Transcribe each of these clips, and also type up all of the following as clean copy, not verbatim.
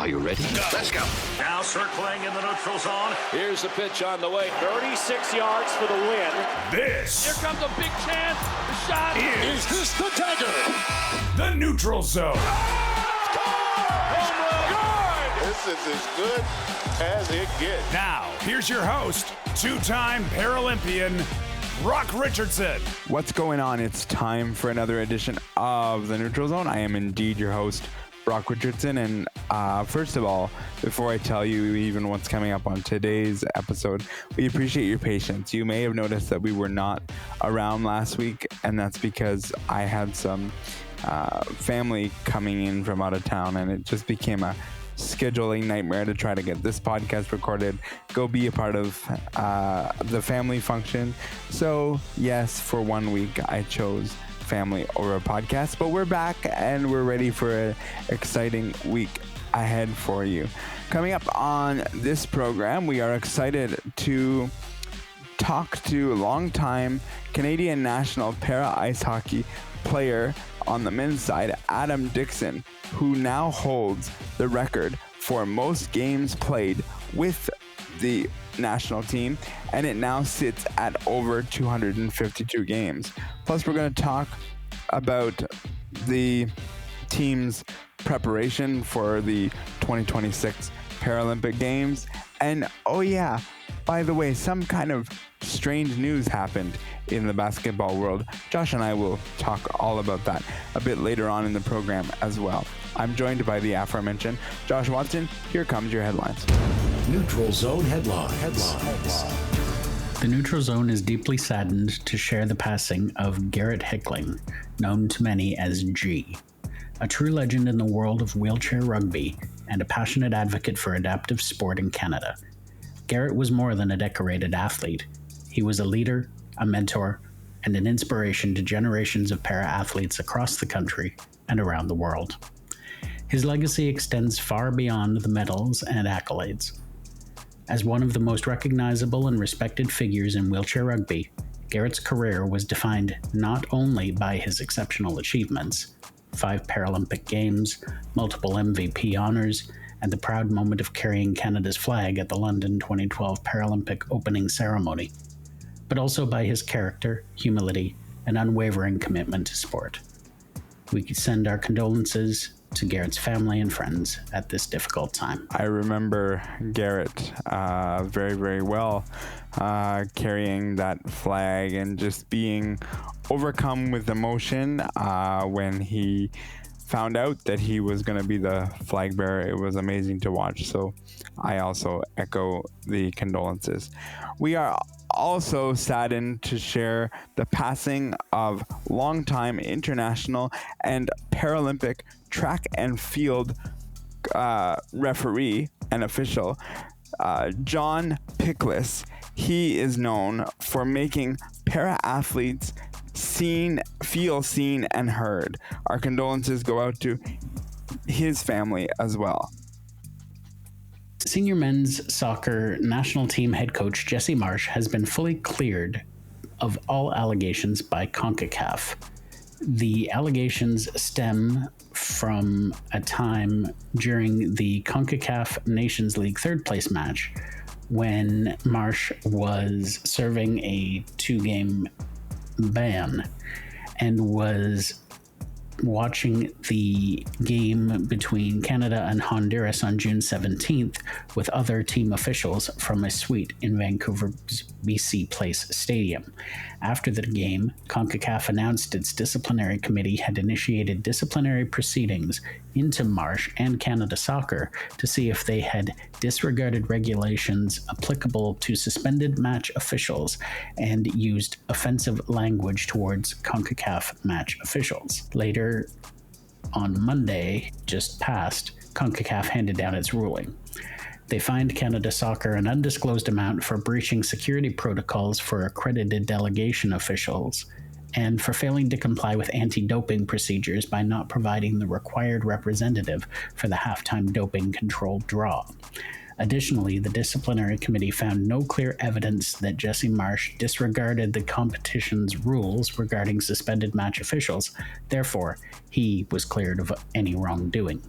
Are you ready? Let's go. Now circling in the neutral zone. Here's the pitch on the way. 36 yards for the win. This. Here comes a big chance. The shot. Is this the dagger? The neutral zone. Home run. Good. This is as good as it gets. Now, here's your host, two-time Paralympian, Brock Richardson. What's going on? It's time for another edition of The Neutral Zone. I am indeed your host, Brock Richardson. And first of all, before I tell you even what's coming up on today's episode, we appreciate your patience. You may have noticed that we were not around last week, and that's because I had some family coming in from out of town, and it just became a scheduling nightmare to try to get this podcast recorded, go be a part of the family function. So yes, for 1 week I chose family over a podcast, but we're back and we're ready for an exciting week ahead for you. Coming up on this program, we are excited to talk to longtime Canadian national para ice hockey player on the men's side, Adam Dixon, who now holds the record for most games played with the national team, and it now sits at over 252 games. Plus, we're going to talk about the team's preparation for the 2026 Paralympic Games. And oh yeah, by the way, some kind of strange news happened in the basketball world. Josh and I will talk all about that a bit later on in the program as well. I'm joined by the aforementioned Josh Watson. Here comes your headlines. Neutral Zone headlines. The Neutral Zone is deeply saddened to share the passing of Garrett Hickling, known to many as G. A true legend in the world of wheelchair rugby and a passionate advocate for adaptive sport in Canada. Garrett was more than a decorated athlete. He was a leader, a mentor, and an inspiration to generations of para-athletes across the country and around the world. His legacy extends far beyond the medals and accolades. As one of the most recognizable and respected figures in wheelchair rugby, Garrett's career was defined not only by his exceptional achievements, 5 Paralympic Games, multiple MVP honors, and the proud moment of carrying Canada's flag at the London 2012 Paralympic opening ceremony, but also by his character, humility, and unwavering commitment to sport. We send our condolences to Garrett's family and friends at this difficult time. I remember Garrett very, very well, carrying that flag and just being overcome with emotion when he found out that he was going to be the flag bearer. It was amazing to watch. So I also echo the condolences. We are also saddened to share the passing of longtime international and Paralympic track and field referee and official, John Pickles. He is known for making para-athletes feel seen and heard. Our condolences go out to his family as well. Senior men's soccer national team head coach Jesse Marsh has been fully cleared of all allegations by CONCACAF. The allegations stem from a time during the CONCACAF Nations League third place match when Marsh was serving a 2-game ban and was watching the game between Canada and Honduras on June 17th with other team officials from a suite in Vancouver's BC Place Stadium. After the game, CONCACAF announced its disciplinary committee had initiated disciplinary proceedings into Marsh and Canada Soccer to see if they had disregarded regulations applicable to suspended match officials and used offensive language towards CONCACAF match officials. Later on Monday, just past, CONCACAF handed down its ruling. They fined Canada Soccer an undisclosed amount for breaching security protocols for accredited delegation officials and for failing to comply with anti-doping procedures by not providing the required representative for the halftime doping control draw. Additionally, the disciplinary committee found no clear evidence that Jesse Marsh disregarded the competition's rules regarding suspended match officials. Therefore, he was cleared of any wrongdoing.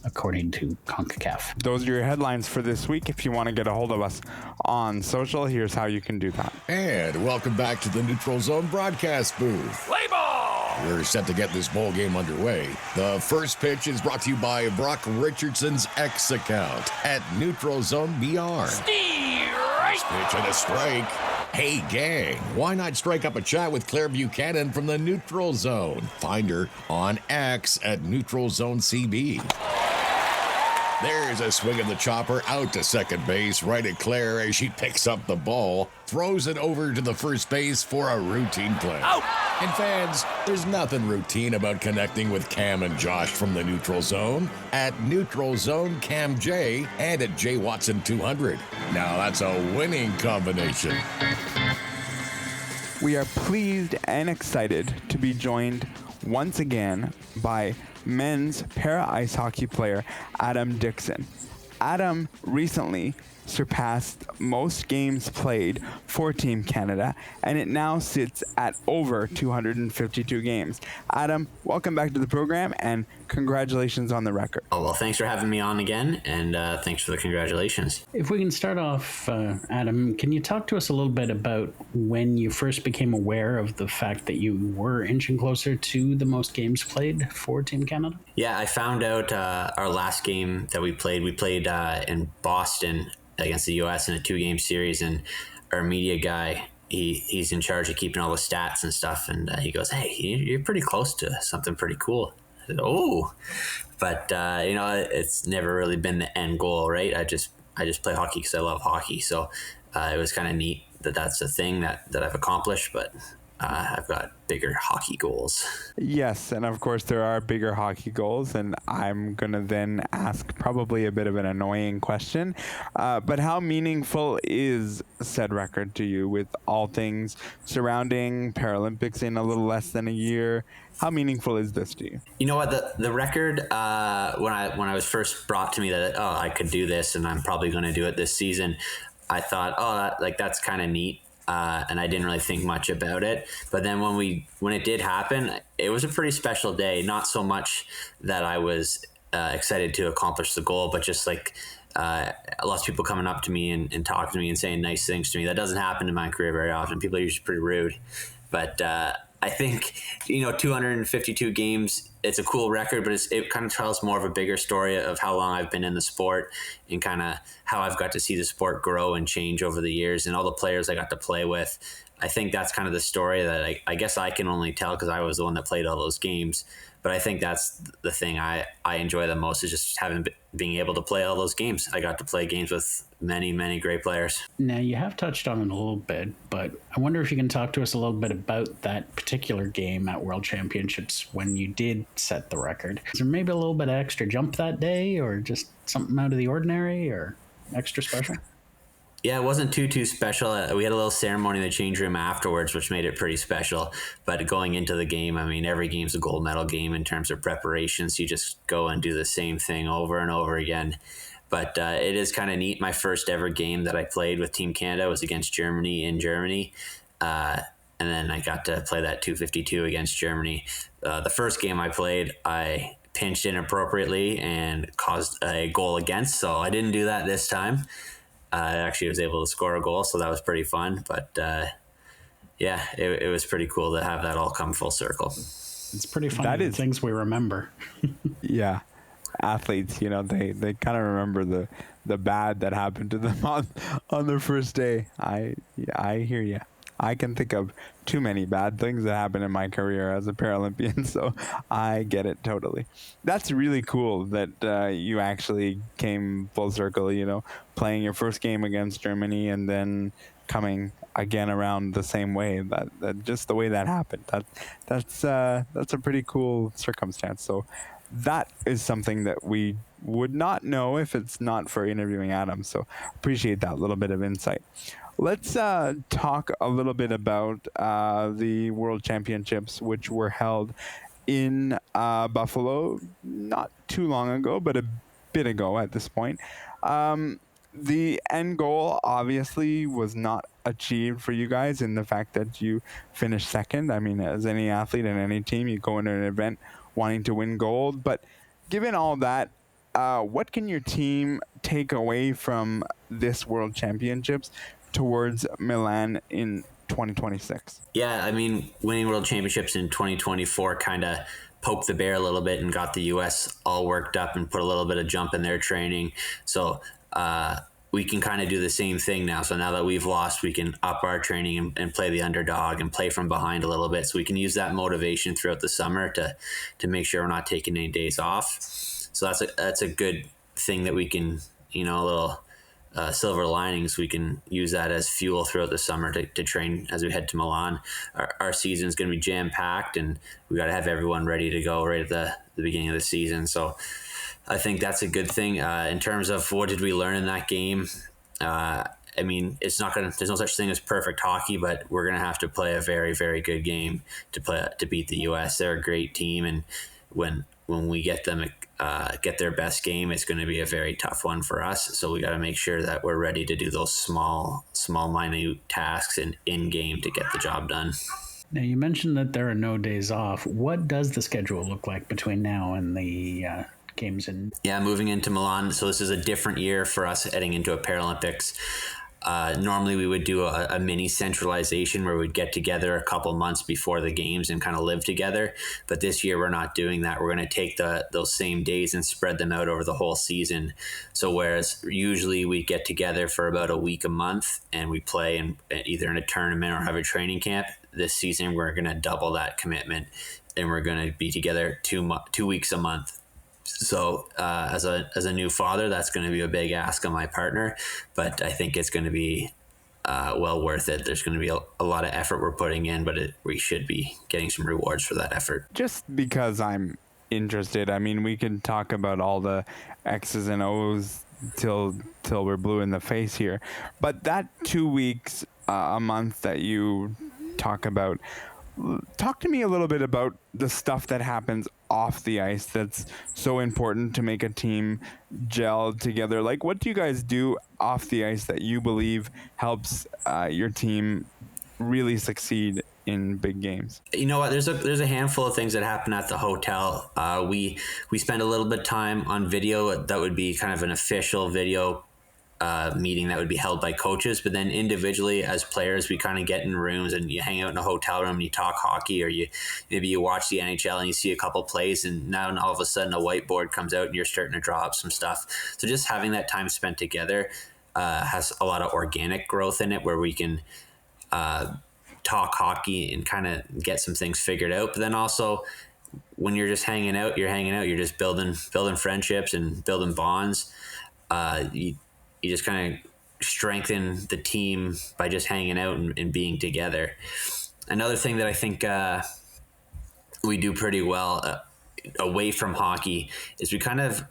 according to CONCACAF. Those are your headlines for this week. If you want to get a hold of us on social, here's how you can do that. And welcome back to the Neutral Zone broadcast booth. Play ball. We're set to get this bowl game underway. The first pitch is brought to you by Brock Richardson's X account at Neutral Zone BR. First pitch and a strike. Hey, gang, why not strike up a chat with Claire Buchanan from the Neutral Zone? Find her on X at Neutral Zone CB. There's a swing of the chopper out to second base, right at Claire as she picks up the ball, throws it over to the first base for a routine play. Out. And fans, there's nothing routine about connecting with Cam and Josh from the Neutral Zone at Neutral Zone Cam J and at J Watson 200. Now that's a winning combination. We are pleased and excited to be joined once again by men's para ice hockey player Adam Dixon. Adam recently surpassed most games played for Team Canada, and it now sits at over 252 games. Adam, welcome back to the program, and congratulations on the record. Oh, well, thanks for having me on again, and thanks for the congratulations. If we can start off, Adam, can you talk to us a little bit about when you first became aware of the fact that you were inching closer to the most games played for Team Canada? Yeah, I found out our last game that we played in Boston against the U.S. in a 2-game series, and our media guy, he's in charge of keeping all the stats and stuff, and he goes, "Hey, you're pretty close to something pretty cool." I said, "Oh," but it's never really been the end goal, right? I just play hockey because I love hockey, so it was kind of neat that that's a thing that I've accomplished, but I've got bigger hockey goals. Yes, and of course there are bigger hockey goals, and I'm going to then ask probably a bit of an annoying question, but how meaningful is said record to you with all things surrounding Paralympics in a little less than a year? How meaningful is this to you? You know what, the record, when I was first brought to me that, I could do this and I'm probably going to do it this season, I thought, that's kind of neat. And I didn't really think much about it. But then when it did happen, it was a pretty special day. Not so much that I was excited to accomplish the goal, but just like lots of people coming up to me and talking to me and saying nice things to me. That doesn't happen in my career very often. People are usually pretty rude. But I think, 252 games, it's a cool record, but it kind of tells more of a bigger story of how long I've been in the sport and kind of how I've got to see the sport grow and change over the years and all the players I got to play with. I think that's kind of the story that I guess I can only tell because I was the one that played all those games. But I think that's the thing I enjoy the most is just being able to play all those games. I got to play games with many, many great players. Now, you have touched on it a little bit, but I wonder if you can talk to us a little bit about that particular game at World Championships when you did set the record. Is there maybe a little bit of extra jump that day or just something out of the ordinary or extra special? Yeah, it wasn't too special. We had a little ceremony in the change room afterwards, which made it pretty special. But going into the game, every game's a gold medal game in terms of preparation. So you just go and do the same thing over and over again. But it is kind of neat. My first ever game that I played with Team Canada was against Germany in Germany. And then I got to play that 252 against Germany. The first game I played, I pinched inappropriately and caused a goal against. So I didn't do that this time. I actually was able to score a goal, so that was pretty fun. But it was pretty cool to have that all come full circle. It's pretty fun. That is things we remember. Yeah, athletes, they kind of remember the bad that happened to them on their first day. I hear you. I can think of too many bad things that happened in my career as a Paralympian, so I get it totally. That's really cool that you actually came full circle, playing your first game against Germany and then coming again around the same way. That just the way that happened. That's a pretty cool circumstance. So that is something that we would not know if it's not for interviewing Adam. So appreciate that little bit of insight. Let's talk a little bit about the World Championships, which were held in Buffalo not too long ago, but a bit ago at this point. The end goal obviously was not achieved for you guys in the fact that you finished second. As any athlete in any team, you go into an event wanting to win gold. But given all that, what can your team take away from this World Championships towards Milan in 2026? Yeah, I mean, winning World Championships in 2024 kind of poked the bear a little bit and got the U.S. all worked up and put a little bit of jump in their training. So we can kind of do the same thing now. So now that we've lost, we can up our training and play the underdog and play from behind a little bit. So we can use that motivation throughout the summer to make sure we're not taking any days off. So that's a good thing that we can, a little silver linings. We can use that as fuel throughout the summer to train as we head to Milan. Our season is going to be jam packed, and we got to have everyone ready to go right at the beginning of the season. So I think that's a good thing. In terms of what did we learn in that game, I mean, there's no such thing as perfect hockey, but we're gonna have to play a very, very good game to beat the U.S. They're a great team, and when we get them get their best game, it's going to be a very tough one for us. So we got to make sure that we're ready to do those small, minute tasks in game to get the job done. Now, you mentioned that there are no days off. What does the schedule look like between now and the games in? Yeah, moving into Milan. So this is a different year for us heading into a Paralympics. Normally we would do a mini centralization where we'd get together a couple months before the games and kind of live together. But this year we're not doing that. We're going to take those same days and spread them out over the whole season. So whereas usually we get together for about a week a month and we play either in a tournament or have a training camp, this season we're going to double that commitment and we're going to be together 2 weeks a month. So as a new father, that's going to be a big ask on my partner, but I think it's going to be well worth it. There's going to be a lot of effort we're putting in, but we should be getting some rewards for that effort. Just because I'm interested, I mean, we can talk about all the X's and O's till we're blue in the face here, but that 2 weeks a month that you talk about, talk to me a little bit about the stuff that happens off the ice that's so important to make a team gel together. Like, what do you guys do off the ice that you believe helps your team really succeed in big games? You know what? There's a handful of things that happen at the hotel. We spend a little bit of time on video. That would be kind of an official video meeting that would be held by coaches, but then individually as players we kind of get in rooms and you hang out in a hotel room and you talk hockey, or maybe you watch the NHL and you see a couple plays and now all of a sudden a whiteboard comes out and you're starting to draw up some stuff. So just having that time spent together has a lot of organic growth in it where we can talk hockey and kind of get some things figured out. But then also when you're just hanging out, you're just building friendships and building bonds. You just kind of strengthen the team by just hanging out and being together. Another thing that I think we do pretty well away from hockey is we kind of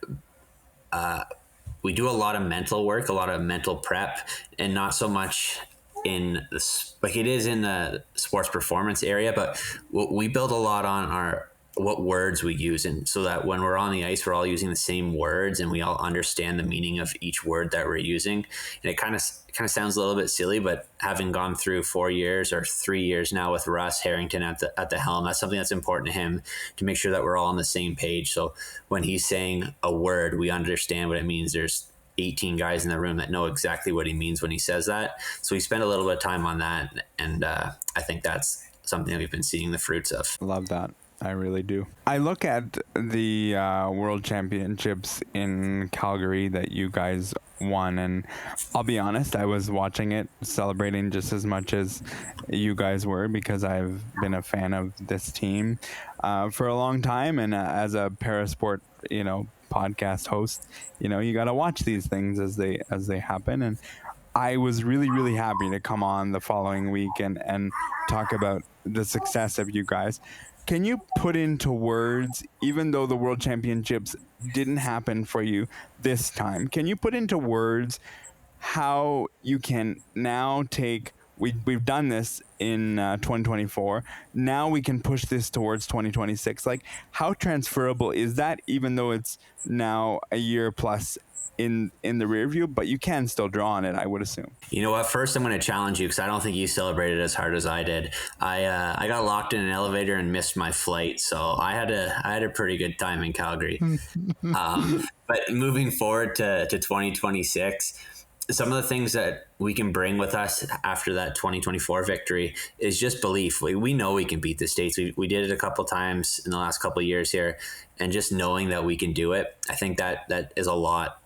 we do a lot of mental work, a lot of mental prep, and not so much in it is in the sports performance area, but we build a lot on what words we use, and so that when we're on the ice, we're all using the same words and we all understand the meaning of each word that we're using. And it kind of sounds a little bit silly, but having gone through 4 years or 3 years now with Russ Harrington at the helm, that's something that's important to him, to make sure that we're all on the same page. So when he's saying a word, we understand what it means. There's 18 guys in the room that know exactly what he means when he says that. So we spend a little bit of time on that, and I think that's something that we've been seeing the fruits of. Love that. I really do. I look at the World Championships in Calgary that you guys won, and I'll be honest, I was watching it, celebrating just as much as you guys were, because I've been a fan of this team for a long time, and as a Parasport, podcast host, you got to watch these things as they happen, and I was really, really happy to come on the following week and talk about the success of you guys. Can you put into words, even though the World Championships didn't happen for you this time, can you put into words how you can now take, we've done this in 2024, now we can push this towards 2026. Like, how transferable is that, even though it's now a year plus in the rear view, but you can still draw on it, I would assume. You know what? First, I'm going to challenge you because I don't think you celebrated as hard as I did. I got locked in an elevator and missed my flight, so I had a pretty good time in Calgary. But moving forward to 2026, some of the things that we can bring with us after that 2024 victory is just belief. We know we can beat the States. We did it a couple times in the last couple of years here, and just knowing that we can do it, I think that is a lot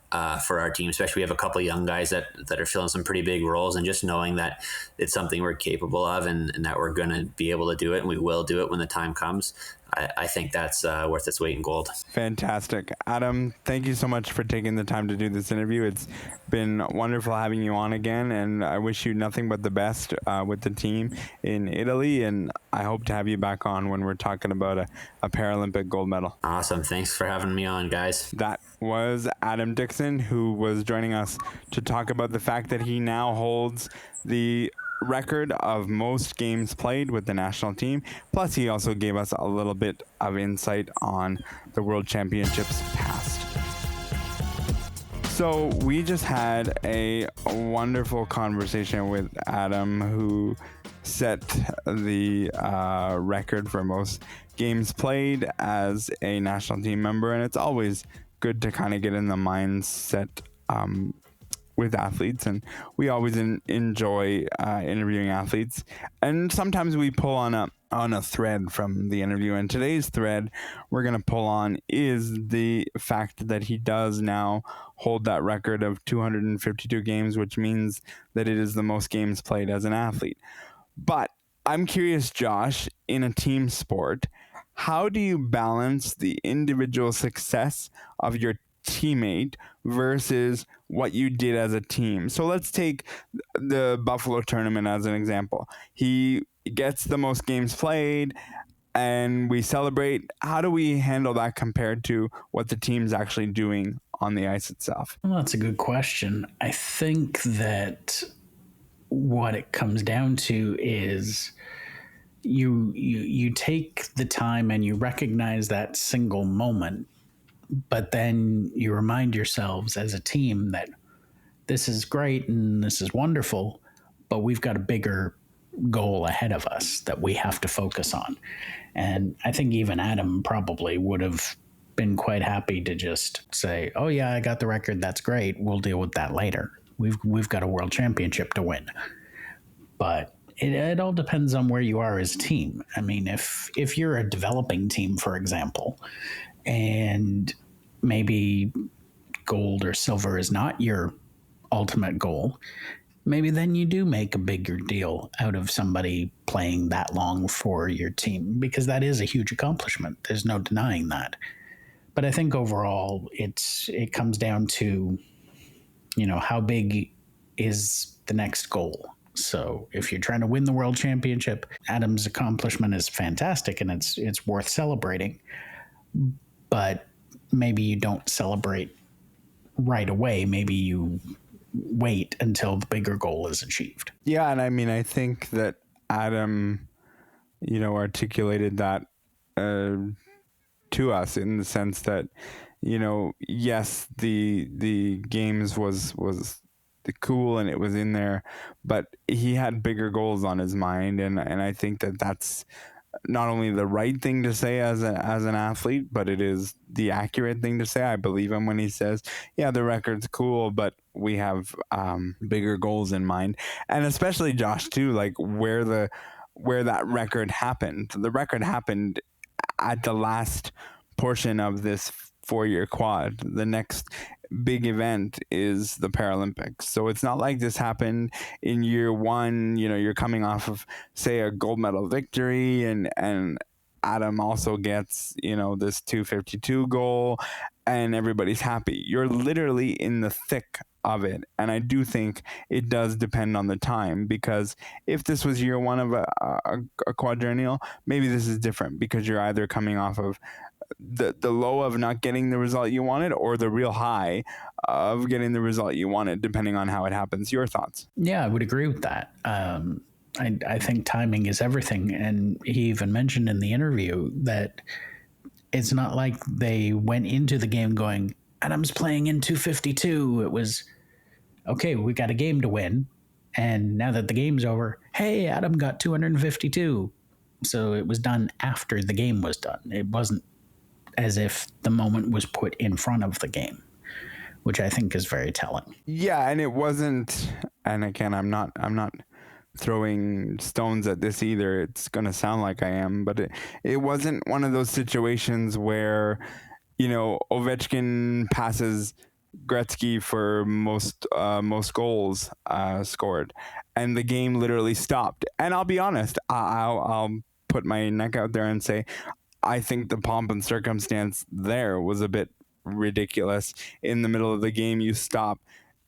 for our team. Especially we have a couple of young guys that are filling some pretty big roles, and just knowing that it's something we're capable of and that we're going to be able to do it, and we will do it when the time comes. I think that's worth its weight in gold. Fantastic. Adam, thank you so much for taking the time to do this interview. It's been wonderful having you on again, and I wish you nothing but the best with the team in Italy, and I hope to have you back on when we're talking about a Paralympic gold medal. Awesome. Thanks for having me on, guys. That was Adam Dixon, who was joining us to talk about the fact that he now holds the record of most games played with the national team. Plus, he also gave us a little bit of insight on the World Championships past. So we just had a wonderful conversation with Adam, who set the record for most games played as a national team member, and it's always good to kind of get in the mindset with athletes, and we always enjoy interviewing athletes, and sometimes we pull on a thread from the interview, and today's thread we're going to pull on is the fact that he does now hold that record of 252 games, which means that it is the most games played as an athlete. But I'm curious, Josh, in a team sport, how do you balance the individual success of your teammate versus what you did as a team? So let's take the Buffalo tournament as an example. He gets the most games played and we celebrate. How do we handle that compared to what the team's actually doing on the ice itself? Well, that's a good question. I think that what it comes down to is you take the time and you recognize that single moment, but then you remind yourselves as a team that this is great and this is wonderful, but we've got a bigger goal ahead of us that we have to focus on. And I think even Adam probably would have been quite happy to just say, oh yeah, I got the record. That's great. We'll deal with that later. We've got a world championship to win. But it all depends on where you are as a team. I mean, if you're a developing team, for example, and maybe gold or silver is not your ultimate goal, maybe then you do make a bigger deal out of somebody playing that long for your team, because that is a huge accomplishment. There's no denying that. But I think overall it comes down to, how big is the next goal? So if you're trying to win the world championship, Adam's accomplishment is fantastic and it's worth celebrating. But maybe you don't celebrate right away. Maybe you wait until the bigger goal is achieved. Yeah, and I mean, I think that Adam, articulated that to us in the sense that, yes, the games was cool and it was in there, but he had bigger goals on his mind, and I think that that's not only the right thing to say as an athlete, but it is the accurate thing to say. I believe him when he says, yeah, the record's cool, but we have bigger goals in mind. And especially Josh too, like where that record happened. The record happened at the last portion of this 4-year quad. The next big event is the Paralympics. So it's not like this happened in year one. You're coming off of, say, a gold medal victory, and Adam also gets, this 252 goal, and everybody's happy. You're literally in the thick of it. And I do think it does depend on the time, because if this was year one of a quadrennial, maybe this is different, because you're either coming off of the low of not getting the result you wanted, or the real high of getting the result you wanted, depending on how it happens. Your thoughts? Yeah, I would agree with that. I think timing is everything. And he even mentioned in the interview that it's not like they went into the game going, Adam's playing in 252. It was, okay, we got a game to win. And now that the game's over, hey, Adam got 252. So it was done after the game was done. It wasn't as if the moment was put in front of the game, which I think is very telling. Yeah, and it wasn't, and again, I'm not throwing stones at this either. It's going to sound like I am, but it wasn't one of those situations where, Ovechkin passes Gretzky for most goals scored, and the game literally stopped. And I'll be honest, I'll put my neck out there and say, I think the pomp and circumstance there was a bit ridiculous. In the middle of the game, you stop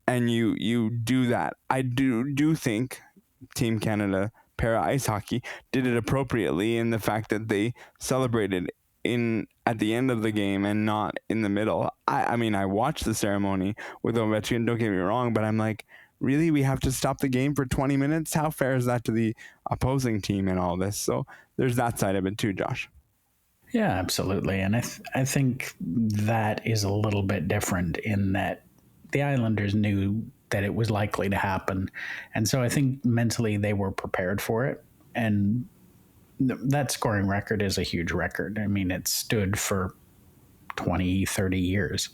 and you do that. I do think Team Canada Para Ice Hockey did it appropriately in the fact that they celebrated at the end of the game and not in the middle. I mean, I watched the ceremony with Ovechkin, don't get me wrong, but I'm like, really, we have to stop the game for 20 minutes? How fair is that to the opposing team and all this? So there's that side of it too, Josh. Yeah, absolutely. And I think that is a little bit different in that the Islanders knew that it was likely to happen. And so I think mentally they were prepared for it. And that scoring record is a huge record. I mean, it stood for 20, 30 years.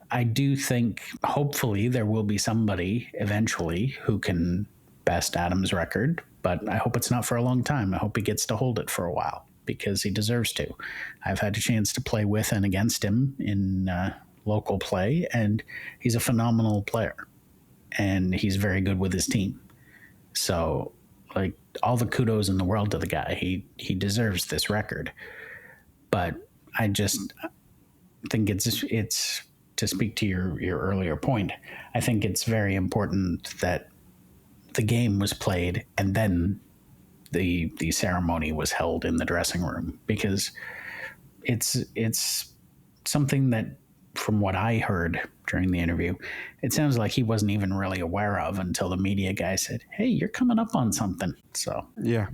I do think hopefully there will be somebody eventually who can best Adam's record, but I hope it's not for a long time. I hope he gets to hold it for a while because he deserves to. I've had a chance to play with and against him in local play, and he's a phenomenal player, and he's very good with his team. So, like, all the kudos in the world to the guy. He deserves this record. But I just think it's to speak to your earlier point, I think it's very important that the game was played and then the ceremony was held in the dressing room, because it's something that, from what I heard during the interview, it sounds like he wasn't even really aware of until the media guy said, hey, you're coming up on something. So yeah.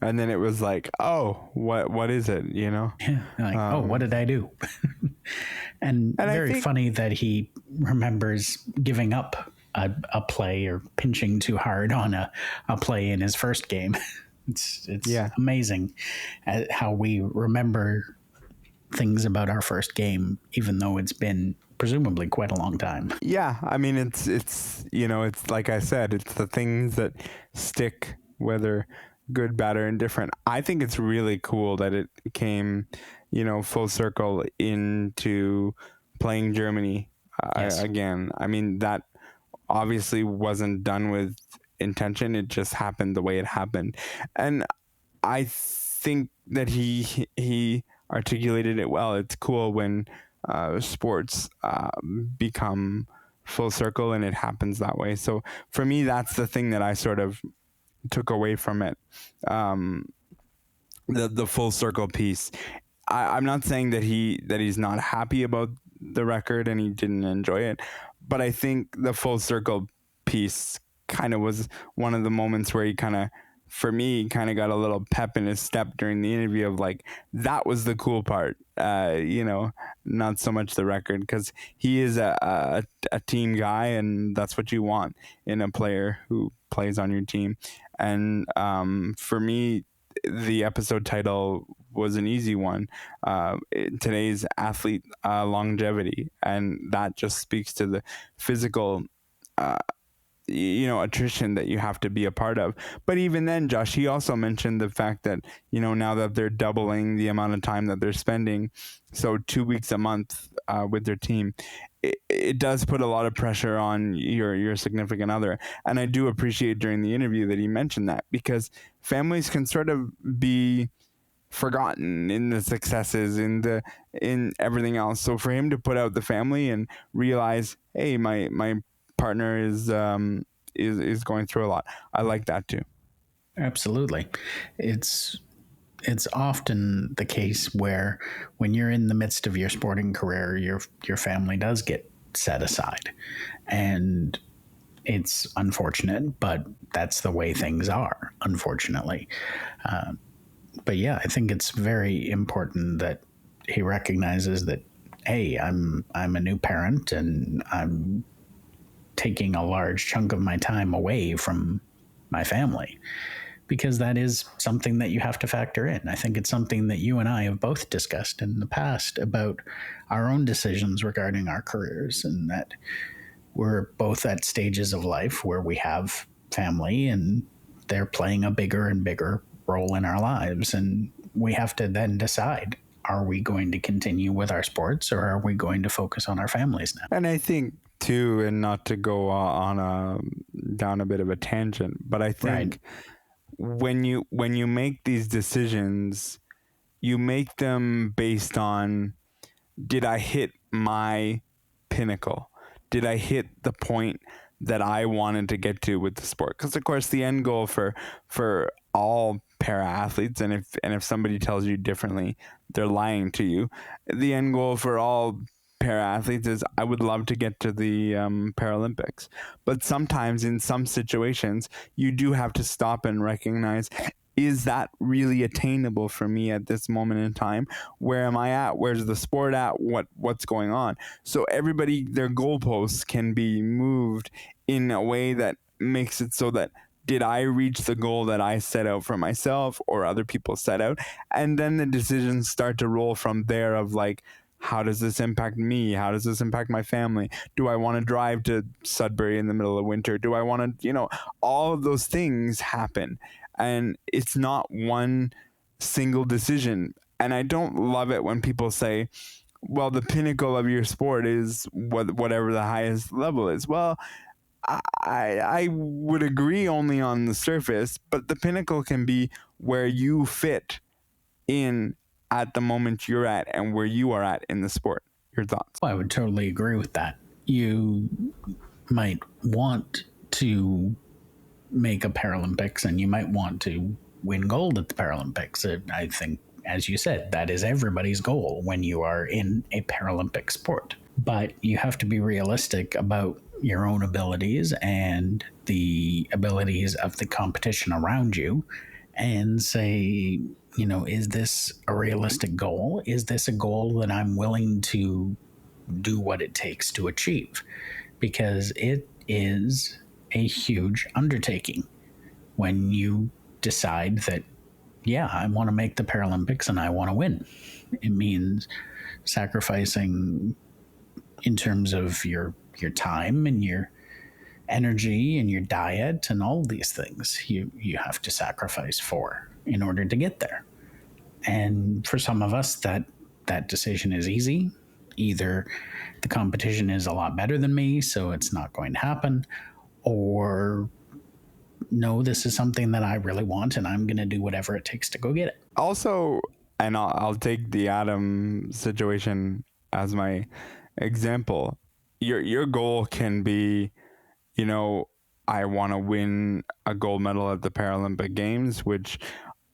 And then it was like, oh, what is it, Yeah, like, what did I do? and very funny that he remembers giving up a play or pinching too hard on a play in his first game. It's amazing how we remember things about our first game, even though it's been presumably quite a long time. Yeah, I mean, it's it's like I said, it's the things that stick, whether good, bad, or indifferent. I think it's really cool that it came, full circle into playing Germany again. I mean, that obviously wasn't done with intention. It just happened the way it happened. And I think that he articulated it well. It's cool when sports become full circle and it happens that way. So for me, that's the thing that I sort of took away from it. The full circle piece. I'm not saying that he's not happy about the record and he didn't enjoy it, but I think the full circle piece kind of was one of the moments where he kind of got a little pep in his step during the interview of like, that was the cool part, not so much the record, because he is a team guy, and that's what you want in a player who plays on your team. And for me, the episode title was an easy one. Today's athlete longevity, and that just speaks to the physical attrition that you have to be a part of. But even then, Josh, he also mentioned the fact that, now that they're doubling the amount of time that they're spending, so 2 weeks a month with their team, it does put a lot of pressure on your significant other. And I do appreciate during the interview that he mentioned that, because families can sort of be forgotten in the successes, in everything else. So for him to put out the family and realize, hey, my partner is going through a lot, I like that too. Absolutely. It's often the case where when you're in the midst of your sporting career, your family does get set aside, and it's unfortunate, but that's the way things are, unfortunately. But yeah, I think it's very important that he recognizes that hey, I'm a new parent and I'm taking a large chunk of my time away from my family, because that is something that you have to factor in. I think it's something that you and I have both discussed in the past about our own decisions regarding our careers, and that we're both at stages of life where we have family and they're playing a bigger and bigger role in our lives. And we have to then decide, are we going to continue with our sports, or are we going to focus on our families now? And I think too, and not to go down a bit of a tangent, but I think when you make these decisions, you make them based on, did I hit my pinnacle? Did I hit the point that I wanted to get to with the sport? Because of course the end goal for all para athletes, and if somebody tells you differently, they're lying to you. The end goal for all para athletes is, I would love to get to the Paralympics. But sometimes in some situations, you do have to stop and recognize, is that really attainable for me at this moment in time? Where am I at? Where's the sport at? What's going on? So everybody, their goalposts can be moved in a way that makes it so that, did I reach the goal that I set out for myself, or other people set out? And then the decisions start to roll from there of like, how does this impact me? How does this impact my family? Do I want to drive to Sudbury in the middle of winter? Do I want to, all of those things happen. And it's not one single decision. And I don't love it when people say, well, the pinnacle of your sport is whatever the highest level is. Well, I would agree only on the surface, but the pinnacle can be where you fit in at the moment you're at and where you are at in the sport. Your thoughts? Well, I would totally agree with that. You might want to make a Paralympics and you might want to win gold at the Paralympics. I think, as you said, that is everybody's goal when you are in a Paralympic sport. But you have to be realistic about your own abilities and the abilities of the competition around you, and say, is this a realistic goal? Is this a goal that I'm willing to do what it takes to achieve? Because it is a huge undertaking when you decide that, yeah, I want to make the Paralympics and I want to win. It means sacrificing in terms of your time and your energy and your diet and all these things you have to sacrifice for in order to get there. And for some of us, that decision is easy. Either the competition is a lot better than me, so it's not going to happen, or no, this is something that I really want and I'm going to do whatever it takes to go get it. Also, and I'll take the Adam situation as my example. Your goal can be, I want to win a gold medal at the Paralympic Games, which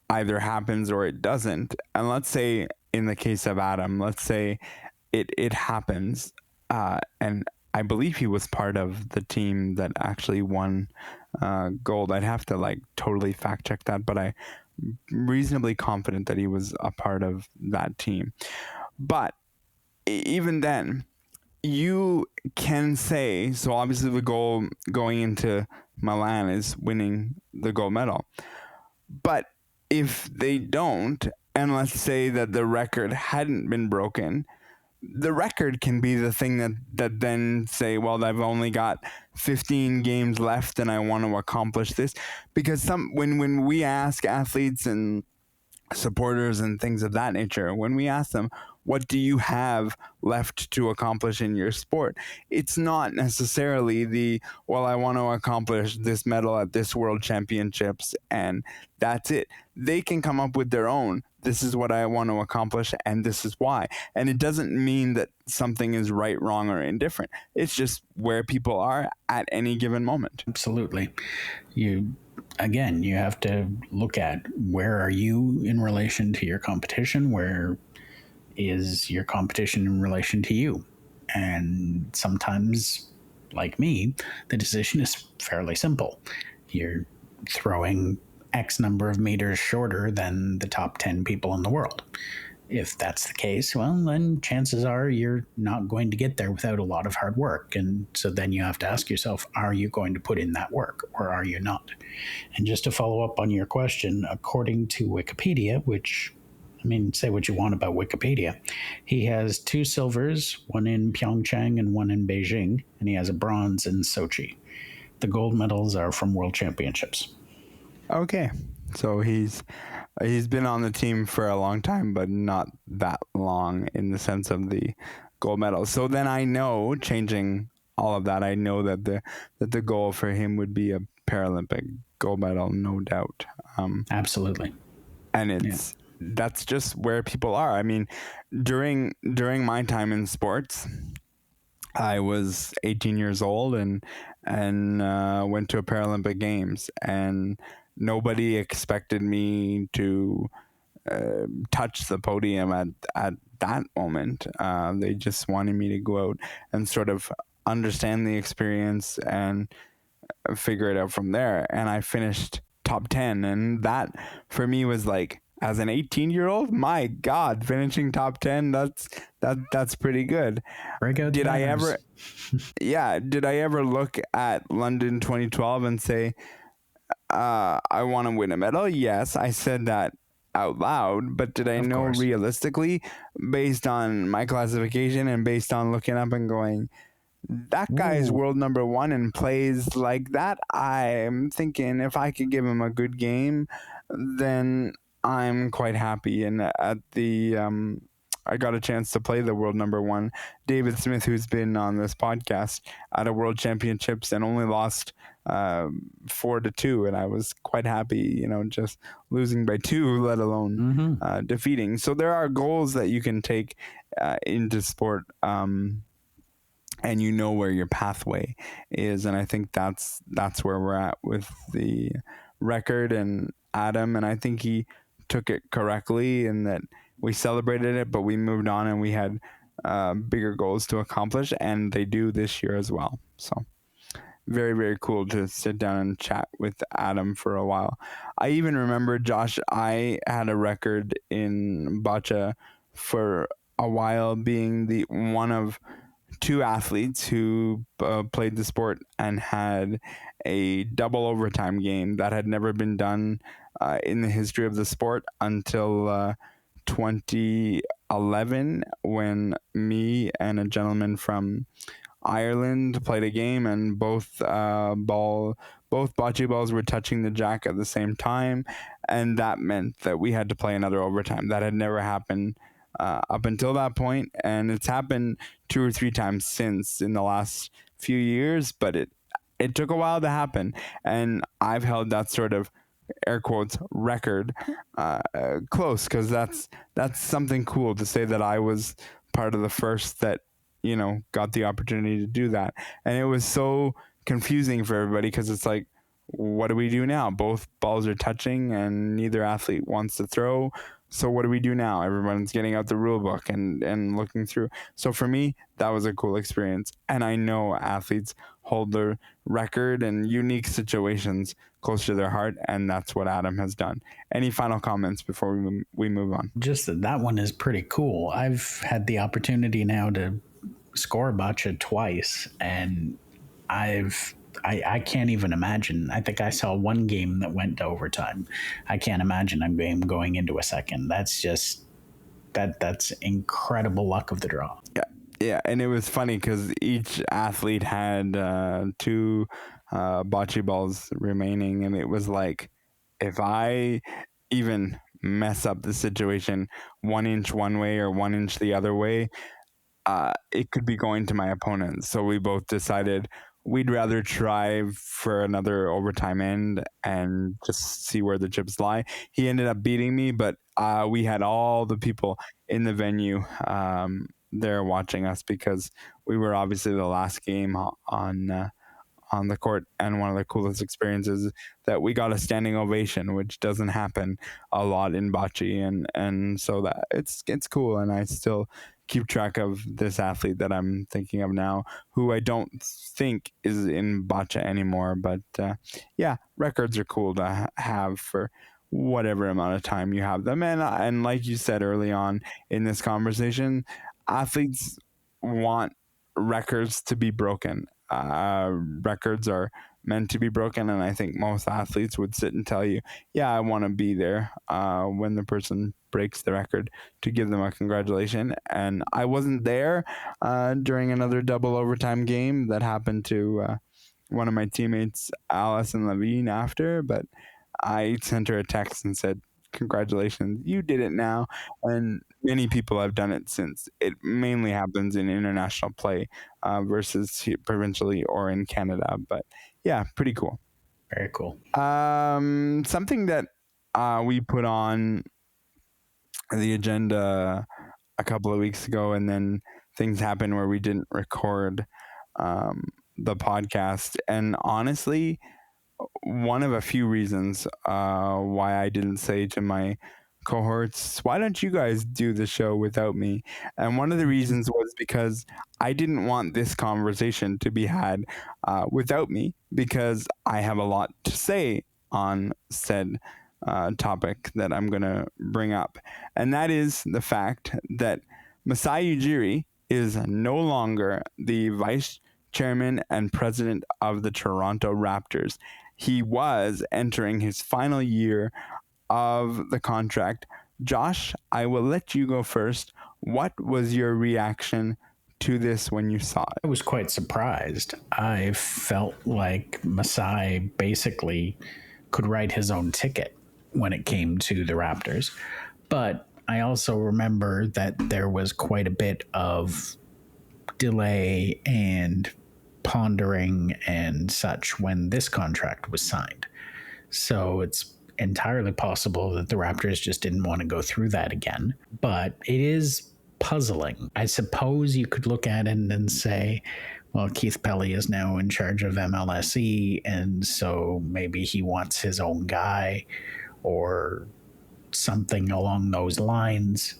either happens or it doesn't. And let's say in the case of Adam, let's say it happens. And I believe he was part of the team that actually won gold. I'd have to totally fact check that, but I'm reasonably confident that he was a part of that team. But even then, you can say, so obviously the goal going into Milan is winning the gold medal. But if they don't, and let's say that the record hadn't been broken, the record can be the thing that then say, well, I've only got 15 games left and I want to accomplish this. Because when we ask athletes and supporters and things of that nature, when we ask them, what do you have left to accomplish in your sport? It's not necessarily I want to accomplish this medal at this World Championships and that's it. They can come up with their own. This is what I want to accomplish and this is why. And it doesn't mean that something is right, wrong, or indifferent. It's just where people are at any given moment. Absolutely. You have to look at, where are you in relation to your competition? Where is your competition in relation to you? And sometimes, like me, the decision is fairly simple. You're throwing X number of meters shorter than the top 10 people in the world. If that's the case, well, then chances are you're not going to get there without a lot of hard work. And so then you have to ask yourself, are you going to put in that work or are you not? And just to follow up on your question, according to Wikipedia, which, I mean, say what you want about Wikipedia, he has 2 silvers, one in Pyeongchang and one in Beijing, and he has a bronze in Sochi. The gold medals are from World Championships. Okay, so he's been on the team for a long time, but not that long in the sense of the gold medal. So then I know, changing all of that, I know that the goal for him would be a Paralympic gold medal, no doubt. Absolutely. And that's just where people are. I mean, during my time in sports, I was 18 years old and went to a Paralympic Games, and nobody expected me to touch the podium at that moment. They just wanted me to go out and sort of understand the experience and figure it out from there. And I finished top 10, and that for me was like, as an 18-year-old, my God, finishing top 10, that's pretty good. Did I ever look at London 2012 and say, I want to win a medal? Yes, I said that out loud, but did I know realistically, based on my classification and based on looking up and going, that guy is world number 1 and plays like that? I'm thinking if I could give him a good game, then I'm quite happy. And at the I got a chance to play the world number 1, David Smith, who's been on this podcast, at a world championships and only lost 4-2, and I was quite happy, just losing by 2, let alone defeating. So there are goals that you can take into sport, and where your pathway is, and I think that's where we're at with the record and Adam, and I think he took it correctly in that we celebrated it, but we moved on and we had bigger goals to accomplish, and they do this year as well. So very, very cool to sit down and chat with Adam for a while. I even remember, Josh, I had a record in bocce for a while, being the one of 2 athletes who played the sport and had a double overtime game that had never been done in the history of the sport until 2011, when me and a gentleman from Ireland played a game, and both bocce balls were touching the jack at the same time, and that meant that we had to play another overtime. That had never happened up until that point, and it's happened 2 or 3 times since in the last few years, but it took a while to happen, and I've held that sort of air quotes record close, because that's something cool to say that I was part of the first that got the opportunity to do that. And it was so confusing for everybody, because it's like, what do we do now? Both balls are touching and neither athlete wants to throw. So what do we do now? Everyone's getting out the rule book and looking through. So for me, that was a cool experience. And I know athletes hold their record and unique situations close to their heart, and that's what Adam has done. Any final comments before we move on? Just that one is pretty cool. I've had the opportunity now to score bocce twice, and I can't even imagine. I think I saw one game that went to overtime. I can't imagine a game going into a second. That's just that's incredible luck of the draw. Yeah, and it was funny because each athlete had 2 bocce balls remaining, and it was like, if I even mess up the situation 1 inch one way or 1 inch the other way, it could be going to my opponent. So we both decided we'd rather try for another overtime end and just see where the chips lie. He ended up beating me, but we had all the people in the venue there watching us, because we were obviously the last game on the court, and one of the coolest experiences that we got a standing ovation, which doesn't happen a lot in bocce, and so that it's cool. And I still keep track of this athlete that I'm thinking of now, who I don't think is in bocce anymore, but records are cool to have for whatever amount of time you have them. And like you said early on in this conversation, athletes want records to be broken. Records are meant to be broken, and I think most athletes would sit and tell you, yeah, I want to be there when the person breaks the record to give them a congratulation. And I wasn't there during another double overtime game that happened to one of my teammates, Allison Levine, after, but I sent her a text and said, congratulations, you did it now. And many people have done it since. It mainly happens in international play versus provincially or in Canada. But yeah, pretty cool. Very cool. Something that we put on the agenda a couple of weeks ago, and then things happened where we didn't record the podcast. And honestly, one of a few reasons why I didn't say to my cohorts, why don't you guys do the show without me? And one of the reasons was because I didn't want this conversation to be had without me, because I have a lot to say on said topic that I'm going to bring up. And that is the fact that Masai Ujiri is no longer the vice chairman and president of the Toronto Raptors. He was entering his final year of the contract. Josh, I will let you go first. What was your reaction to this when you saw it? I was quite surprised. I felt like Masai basically could write his own ticket when it came to the Raptors. But I also remember that there was quite a bit of delay and pondering and such when this contract was signed. So it's entirely possible that the Raptors just didn't want to go through that again. But it is puzzling. I suppose you could look at it and say, well, Keith Pelly is now in charge of MLSE, and so maybe he wants his own guy or something along those lines.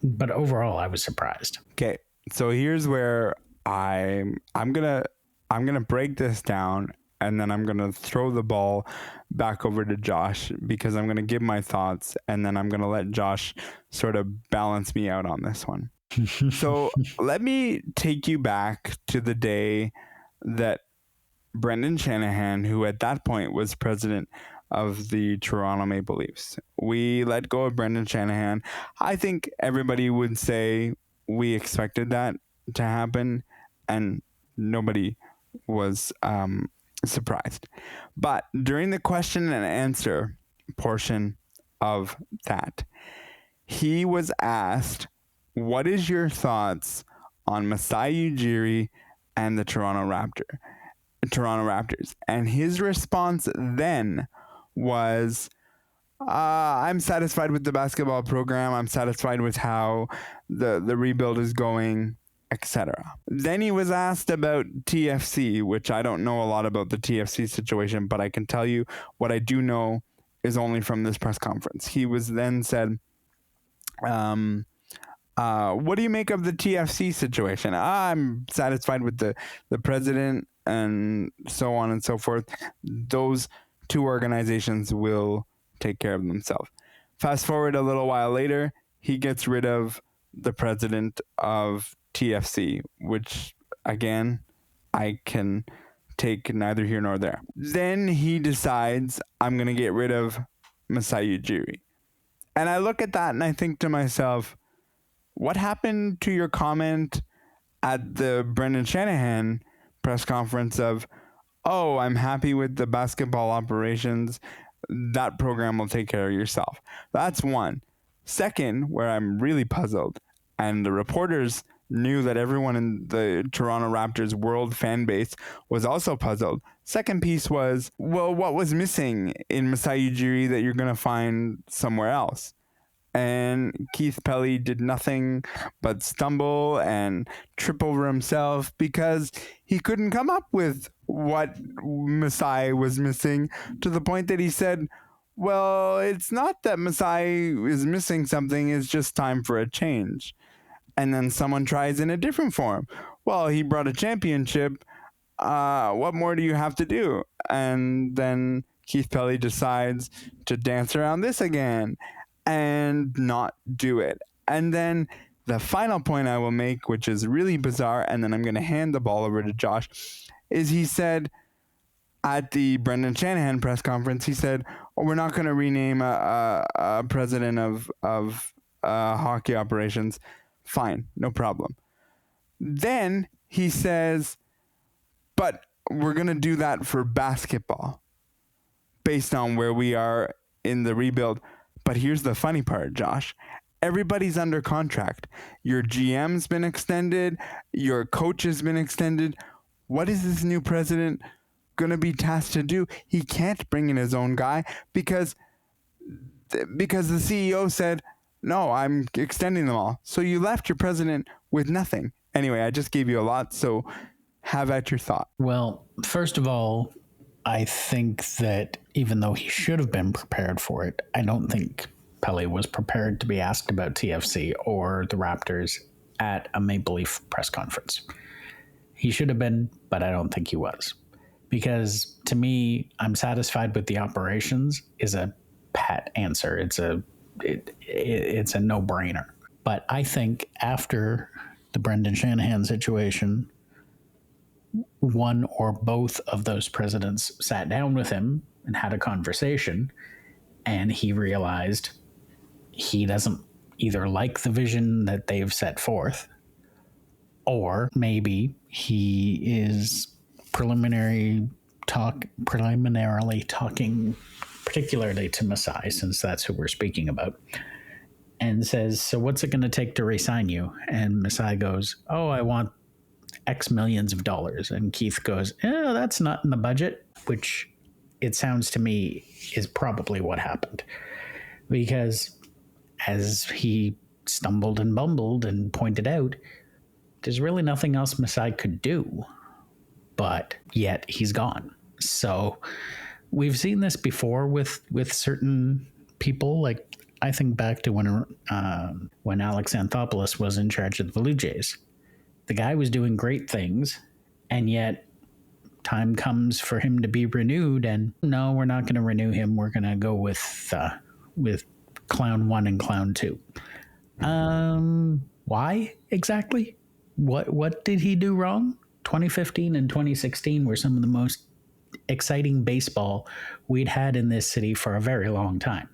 But overall, I was surprised. Okay, so here's where I'm gonna break this down, and then I'm gonna throw the ball back over to Josh, because I'm gonna give my thoughts, and then I'm gonna let Josh sort of balance me out on this one. So let me take you back to the day that Brendan Shanahan, who at that point was president of the Toronto Maple Leafs, we let go of Brendan Shanahan. I think everybody would say we expected that to happen, and nobody was surprised. But during the question and answer portion of that, he was asked, what is your thoughts on Masai Ujiri and the Toronto Raptors? And his response then was, I'm satisfied with the basketball program. I'm satisfied with how the rebuild is going, etc. Then he was asked about TFC, which I don't know a lot about the TFC situation, but I can tell you what I do know is only from this press conference. He was then said, what do you make of the TFC situation? I'm satisfied with the president and so on and so forth. Those two organizations will take care of themselves. Fast forward a little while later, he gets rid of the president of TFC, which again, I can take neither here nor there. Then he decides, I'm going to get rid of Masai Ujiri. And I look at that and I think to myself, what happened to your comment at the Brendan Shanahan press conference of, oh, I'm happy with the basketball operations, that program will take care of yourself? That's one. Second, where I'm really puzzled, and the reporters knew that everyone in the Toronto Raptors world fan base was also puzzled. Second piece was, well, what was missing in Masai Ujiri that you're going to find somewhere else? And Keith Pelly did nothing but stumble and trip over himself because he couldn't come up with what Masai was missing, to the point that he said, well, it's not that Masai is missing something, it's just time for a change. And then someone tries in a different form. Well, he brought a championship. What more do you have to do? And then Keith Pelley decides to dance around this again and not do it. And then the final point I will make, which is really bizarre, and then I'm going to hand the ball over to Josh, is he said at the Brendan Shanahan press conference, he said, we're not going to rename a president of hockey operations. Fine, no problem. Then he says, but we're going to do that for basketball based on where we are in the rebuild. But here's the funny part, Josh. Everybody's under contract. Your GM's been extended. Your coach has been extended. What is this new president going to be tasked to do? He can't bring in his own guy because the CEO said, no, I'm extending them all. So you left your president with nothing. Anyway, I just gave you a lot, so have at your thought. Well, first of all, I think that even though he should have been prepared for it, I don't think Pelley was prepared to be asked about TFC or the Raptors at a Maple Leaf press conference. He should have been, but I don't think he was. Because to me, I'm satisfied with the operations is a pat answer. It's a no-brainer. But I think after the Brendan Shanahan situation, one or both of those presidents sat down with him and had a conversation, and he realized he doesn't either like the vision that they've set forth, or maybe he is preliminarily talking particularly to Masai, since that's who we're speaking about, and says, so what's it going to take to re-sign you? And Masai goes, oh, I want X millions of dollars. And Keith goes, that's not in the budget, which it sounds to me is probably what happened. Because as he stumbled and bumbled and pointed out, there's really nothing else Masai could do, but yet he's gone. So we've seen this before with certain people. Like, I think back to when Alex Anthopoulos was in charge of the Blue Jays. The guy was doing great things, and yet time comes for him to be renewed, and no, we're not going to renew him. We're going to go with Clown 1 and Clown 2. Why exactly? What did he do wrong? 2015 and 2016 were some of the most exciting baseball we'd had in this city for a very long time.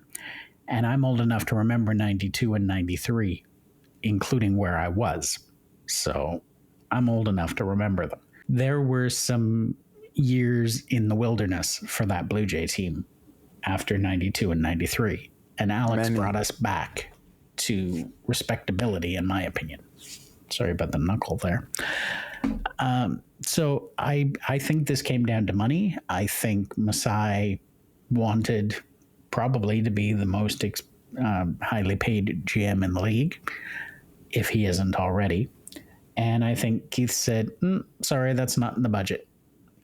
And I'm old enough to remember 92 and 93, including where I was. So I'm old enough to remember them. There were some years in the wilderness for that Blue Jay team after 92 and 93. And Alex brought us back to respectability, in my opinion. Sorry about the knuckle there. So I think this came down to money. I think Masai wanted probably to be the most highly paid GM in the league, if he isn't already. And I think Keith said, sorry, that's not in the budget.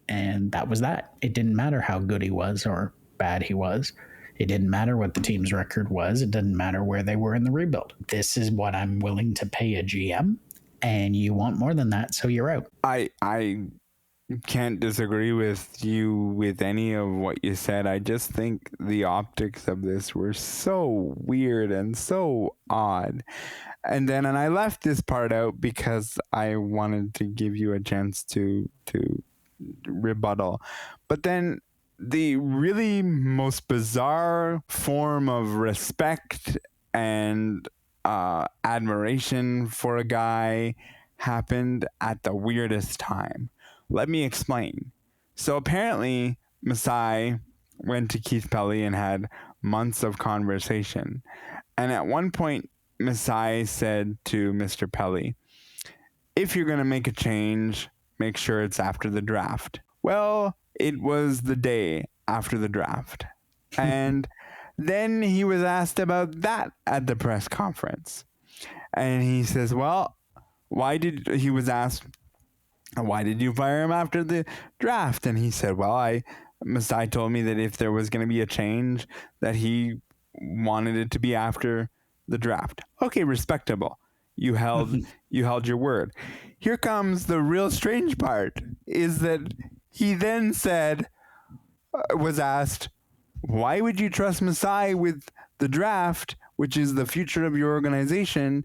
And that was that. It didn't matter how good he was or bad he was. It didn't matter what the team's record was. It didn't matter where they were in the rebuild. This is what I'm willing to pay a GM. And you want more than that, so you're out. I can't disagree with you with any of what you said. I just think the optics of this were so weird and so odd. And I left this part out because I wanted to give you a chance to rebuttal. But then the really most bizarre form of respect and admiration for a guy happened at the weirdest time. Let me explain. So apparently Masai went to Keith Pelley and had months of conversation. And at one point, Masai said to Mr. Pelley, if you're going to make a change, make sure it's after the draft. Well, it was the day after the draft. And then he was asked about that at the press conference. And he says, well, why did you fire him after the draft? And he said, well, Masai told me that if there was going to be a change, that he wanted it to be after the draft. Okay, respectable. You held your word. Here comes the real strange part, is that he then was asked, why would you trust Masai with the draft, which is the future of your organization,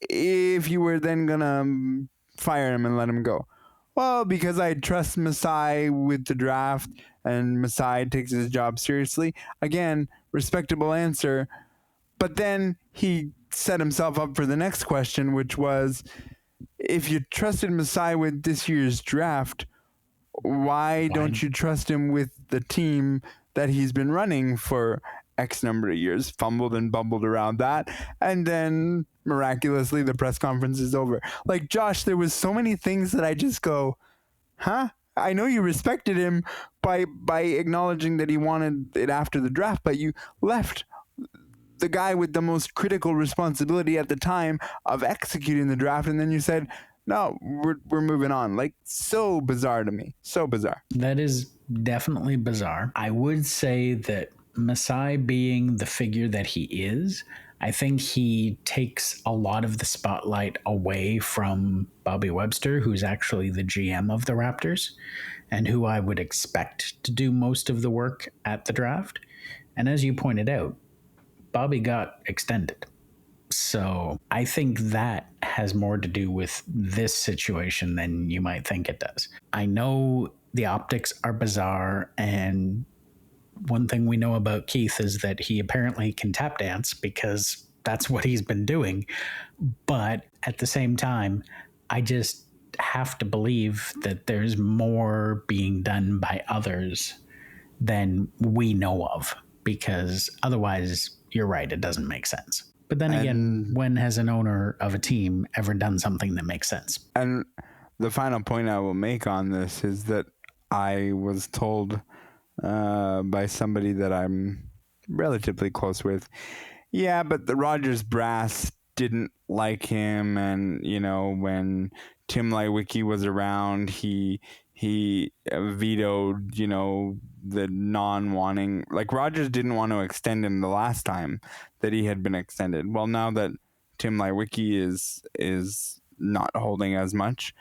if you were then going to fire him and let him go? Well, because I trust Masai with the draft and Masai takes his job seriously. Again, respectable answer. But then he set himself up for the next question, which was, if you trusted Masai with this year's draft, why don't you trust him with the team that he's been running for X number of years? Fumbled and bumbled around that, and then miraculously the press conference is over. Like, Josh, there was so many things that I just go, huh? I know you respected him by acknowledging that he wanted it after the draft, but you left the guy with the most critical responsibility at the time of executing the draft, and then you said, no, we're moving on. Like, so bizarre to me. So bizarre. That is definitely bizarre. I would say that Masai being the figure that he is, I think he takes a lot of the spotlight away from Bobby Webster, who's actually the GM of the Raptors and who I would expect to do most of the work at the draft. And as you pointed out, Bobby got extended. So I think that has more to do with this situation than you might think it does. I know the optics are bizarre, and one thing we know about Keith is that he apparently can tap dance because that's what he's been doing. But at the same time, I just have to believe that there's more being done by others than we know of, because otherwise, you're right, it doesn't make sense. But then again, when has an owner of a team ever done something that makes sense? And the final point I will make on this is that I was told by somebody that I'm relatively close with, yeah, but the Rogers brass didn't like him, and when Tim Leiweke was around, he vetoed the non-wanting. Like, Rogers didn't want to extend him the last time that he had been extended. Well, now that Tim Leiweke is not holding as much,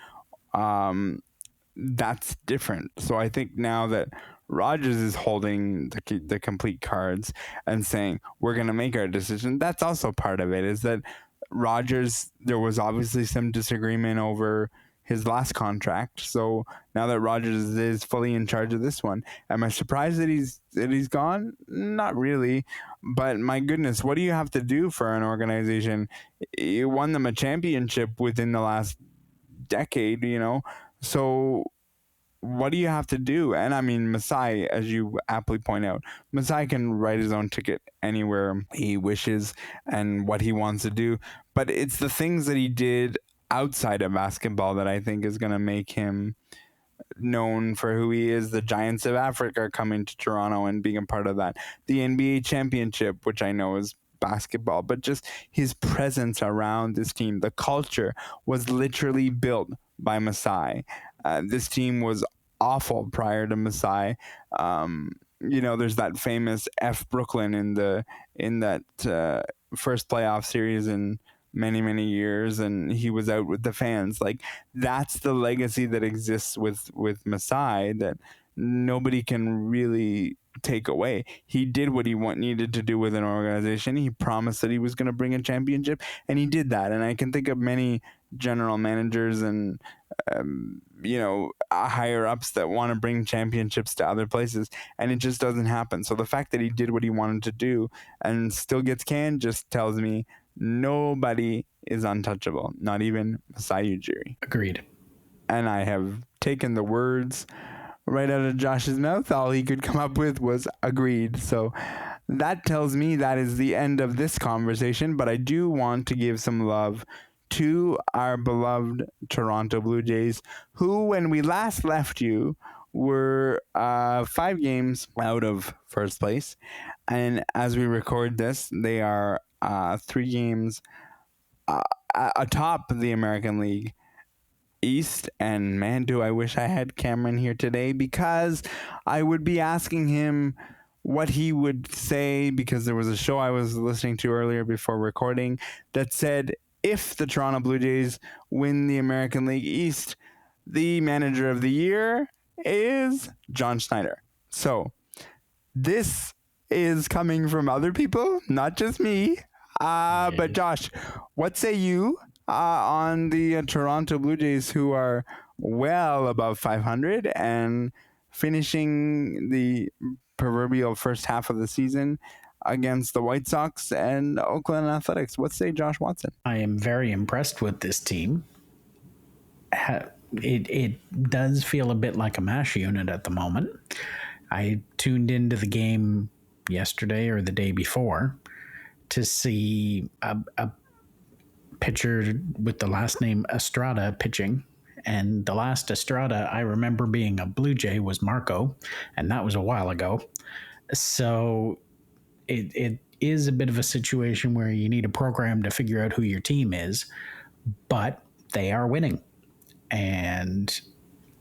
that's different. So I think now that Rogers is holding the complete cards and saying, we're going to make our decision, that's also part of it, is that Rogers, there was obviously some disagreement over his last contract. So now that Rogers is fully in charge of this one, am I surprised that he's gone? Not really. But my goodness, what do you have to do for an organization? You won them a championship within the last decade, So what do you have to do? And I mean, Masai, as you aptly point out, Masai can write his own ticket anywhere he wishes and what he wants to do. But it's the things that he did outside of basketball that I think is going to make him known for who he is. The Giants of Africa coming to Toronto and being a part of that. The NBA championship, which I know is basketball, but just his presence around this team. The culture was literally built by Masai. This team was awful prior to Masai. There's that famous F Brooklyn in that first playoff series in many years, and he was out with the fans. Like, that's the legacy that exists with Masai that nobody can really take away. He did what he needed to do with an organization. He promised that he was going to bring a championship, and he did that. And I can think of many general managers and higher ups that want to bring championships to other places, and it just doesn't happen. So the fact that he did what he wanted to do and still gets canned just tells me nobody is untouchable, not even Masai Ujiri. Agreed. And I have taken the words right out of Josh's mouth. All he could come up with was agreed. So that tells me that is the end of this conversation, but I do want to give some love to our beloved Toronto Blue Jays, who, when we last left you, were 5 games out of first place. And as we record this, they are 3 games atop the American League East. And man, do I wish I had Cameron here today, because I would be asking him what he would say, because there was a show I was listening to earlier before recording that said, if the Toronto Blue Jays win the American League East, the manager of the year is John Schneider. So this is coming from other people, not just me. But Josh, what say you on the Toronto Blue Jays, who are well above 500 and finishing the proverbial first half of the season against the White Sox and Oakland Athletics? What say Josh Watson? I am very impressed with this team. It does feel a bit like a MASH unit at the moment. I tuned into the game yesterday or the day before to see a pitcher with the last name Estrada pitching. And the last Estrada I remember being a Blue Jay was Marco, and that was a while ago. So it is a bit of a situation where you need a program to figure out who your team is, but they are winning. And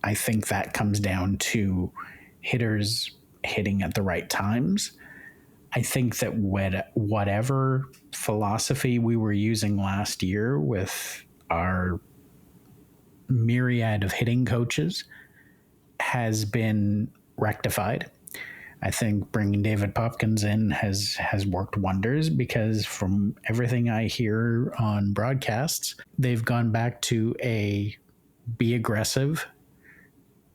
I think that comes down to hitters hitting at the right times. I think that whatever philosophy we were using last year with our myriad of hitting coaches has been rectified. I think bringing David Popkins in has worked wonders, because from everything I hear on broadcasts, they've gone back to a be aggressive,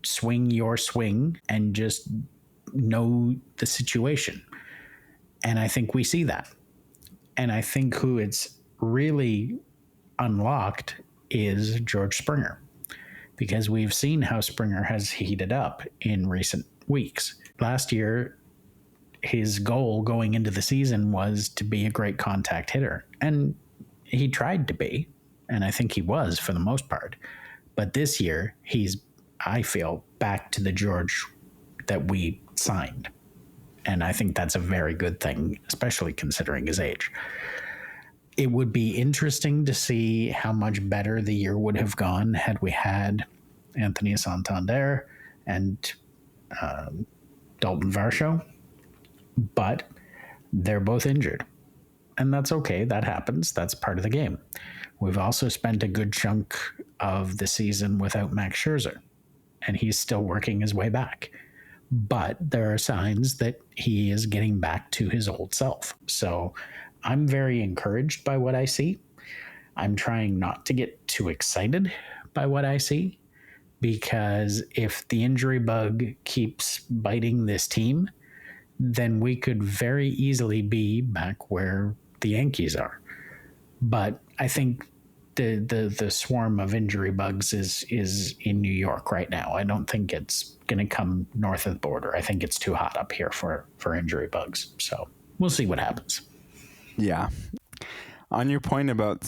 swing your swing, and just know the situation. And I think we see that. And I think who it's really unlocked is George Springer, because we've seen how Springer has heated up in recent weeks. Last year, his goal going into the season was to be a great contact hitter. And he tried to be, and I think he was for the most part. But this year, he's, I feel, back to the George that we signed. And I think that's a very good thing, especially considering his age. It would be interesting to see how much better the year would have gone had we had Anthony Santander and Dalton Varsho. But they're both injured. And that's okay. That happens. That's part of the game. We've also spent a good chunk of the season without Max Scherzer, and he's still working his way back. But there are signs that he is getting back to his old self. So I'm very encouraged by what I see. I'm trying not to get too excited by what I see, because if the injury bug keeps biting this team, then we could very easily be back where the Yankees are. But I think the swarm of injury bugs is in New York right now. I don't think it's going to come north of the border. I think it's too hot up here for injury bugs. So we'll see what happens. Yeah. On your point about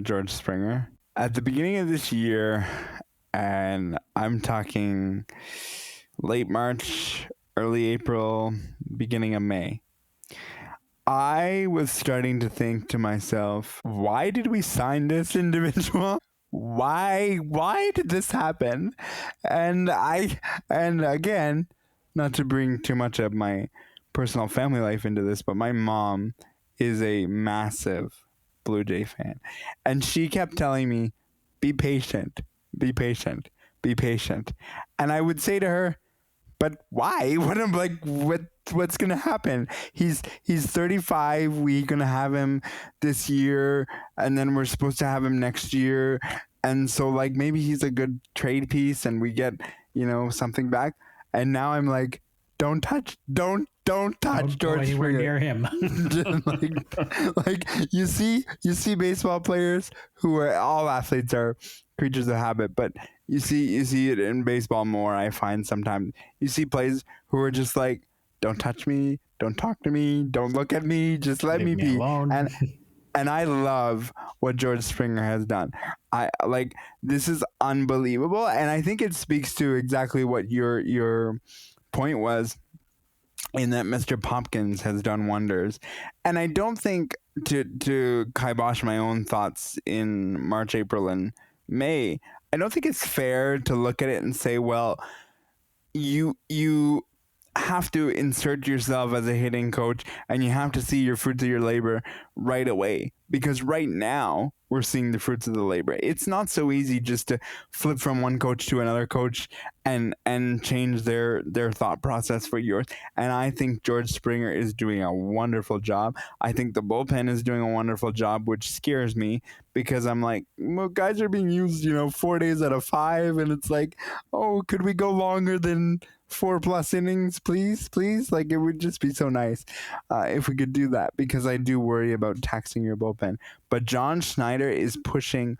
George Springer, at the beginning of this year, and I'm talking late March, early April, beginning of May, I was starting to think to myself, why did we sign this individual? Why did this happen? And again, not to bring too much of my personal family life into this, but my mom is a massive Blue Jay fan. And she kept telling me, be patient, be patient, be patient. And I would say to her, but why? What's gonna happen? He's 35. We're gonna have him this year, and then we're supposed to have him next year. And so maybe he's a good trade piece, and we get something back. And now I'm like, don't touch George anywhere Springer. near him. You see baseball players who are, all athletes are creatures of habit, but you see it in baseball more. I find sometimes you see players who are just like, don't touch me, don't talk to me, don't look at me, just let me be. Alone. And I love what George Springer has done. This is unbelievable, and I think it speaks to exactly what your point was, in that Mr. Popkins has done wonders. And I don't think, to kibosh my own thoughts in March, April, and May, I don't think it's fair to look at it and say, well, you have to insert yourself as a hitting coach and you have to see your fruits of your labor right away. Because right now, we're seeing the fruits of the labor. It's not so easy just to flip from one coach to another coach and change their thought process for yours. And I think George Springer is doing a wonderful job. I think the bullpen is doing a wonderful job, which scares me because I'm like, well, guys are being used, 4 days out of 5. And it's like, oh, could we go longer than 4+ innings, please? Like, it would just be so nice if we could do that, because I do worry about taxing your bullpen. But John Schneider is pushing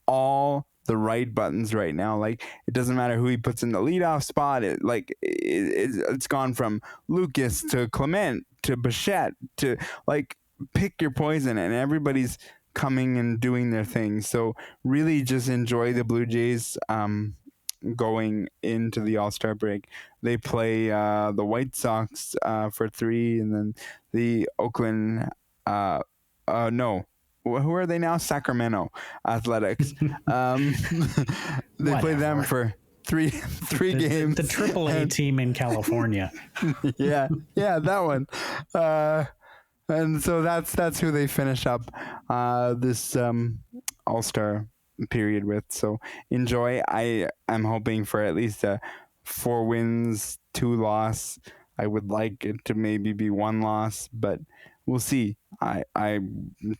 all the right buttons right now. Like, it doesn't matter who he puts in the leadoff spot. It's gone from Lucas to Clement to Bichette to, like, pick your poison, and everybody's coming and doing their thing. So really just enjoy the Blue Jays going into the All-Star break. They play the White Sox for 3, and then the Oakland who are they now? Sacramento Athletics. They play them for three games. The AAA team in California. yeah, that one. And so that's who they finish up this All-Star period with. So enjoy. I am hoping for at least a 4 wins, 2 loss. I would like it to maybe be 1 loss, but we'll see. I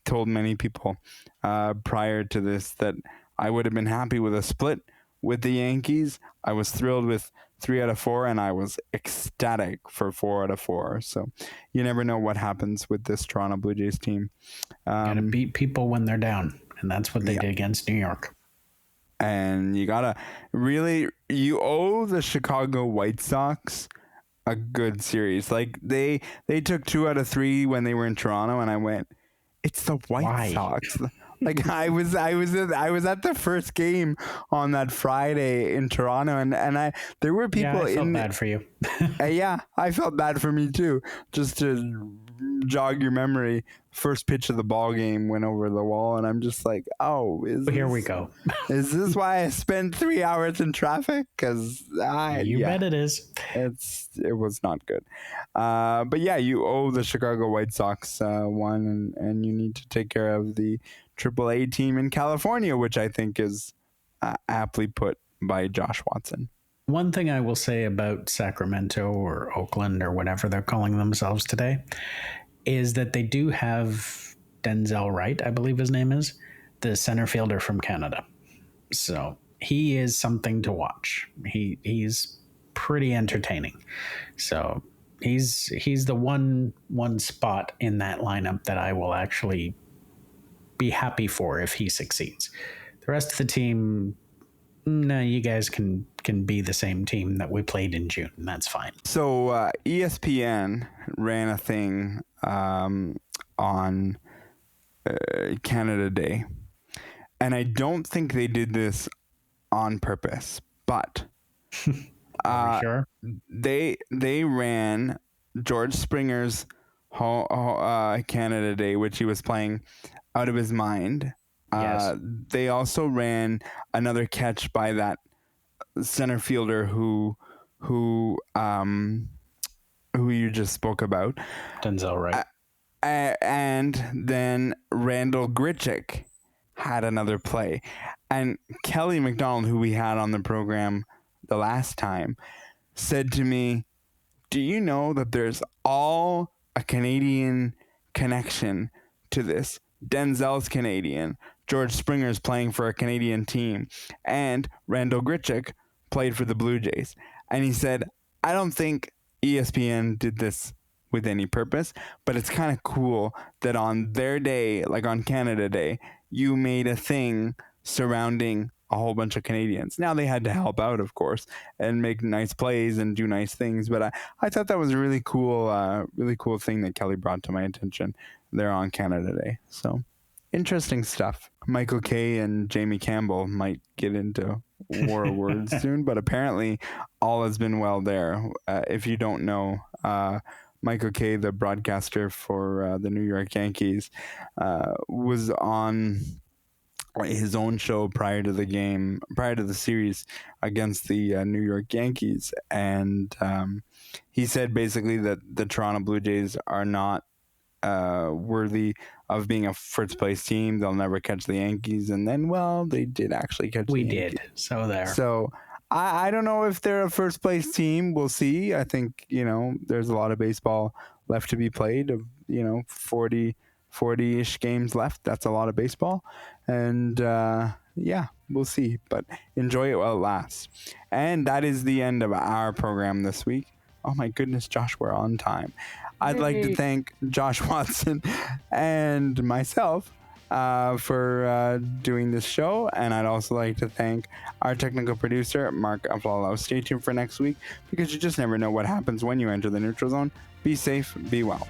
told many people prior to this that I would have been happy with a split with the Yankees. I was thrilled with 3 out of 4, and I was ecstatic for 4 out of 4. So you never know what happens with this Toronto Blue Jays team. Gotta beat people when they're down, and that's what they did against New York. And you owe the Chicago White Sox a good series. Like, they took 2 out of 3 when they were in Toronto, and I went, it's the White Sox. Like, I was at the first game on that Friday in Toronto, and there were people. I felt bad for you. I felt bad for me too. Just to jog your memory, first pitch of the ball game went over the wall, and I'm just like, here we go. Is this why I spent 3 hours in traffic? Because bet it is. It was not good. But yeah, you owe the Chicago White Sox one, and you need to take care of the AAA team in California, which I think is aptly put by Josh Watson. One thing I will say about Sacramento or Oakland or whatever they're calling themselves today is that they do have Denzel Wright, I believe his name is, the center fielder from Canada. So he is something to watch. He's pretty entertaining. So he's the one spot in that lineup that I will actually be happy for if he succeeds. The rest of the team, no, you guys can be the same team that we played in June, and that's fine. So ESPN ran a thing on Canada Day, and I don't think they did this on purpose, but sure? they ran George Springer's Canada Day, which he was playing out of his mind. Yes. They also ran another catch by that center fielder who you just spoke about, Denzel Wright. And then Randall Grichuk had another play, and Kelly McDonald, who we had on the program the last time, said to me, "Do you know that there's all a Canadian connection to this? Denzel's Canadian. George Springer's playing for a Canadian team, and Randall Grichuk played for the Blue Jays." And he said, I don't think ESPN did this with any purpose, but it's kind of cool that on their day, like on Canada Day, you made a thing surrounding a whole bunch of Canadians. Now, they had to help out, of course, and make nice plays and do nice things, but I thought that was a really cool thing that Kelly brought to my attention there on Canada Day. So interesting stuff. Michael Kay and Jamie Campbell might get into war of words soon, but apparently all has been well there. If you don't know, Michael Kay, the broadcaster for the New York Yankees, was on his own show prior to the series against the New York Yankees, and he said basically that the Toronto Blue Jays are not worthy of being a first place team. They'll never catch the Yankees. And then, well, they did actually catch the Yankees. We did. So there. So I don't know if they're a first place team. We'll see. I think, there's a lot of baseball left to be played, 40-ish games left. That's a lot of baseball. And yeah, we'll see. But enjoy it while it lasts. And that is the end of our program this week. Oh my goodness, Josh, we're on time. I'd like to thank Josh Watson and myself for doing this show, and I'd also like to thank our technical producer, Mark Aflalo. Stay tuned for next week, because you just never know what happens when you enter the neutral zone. Be safe, be well.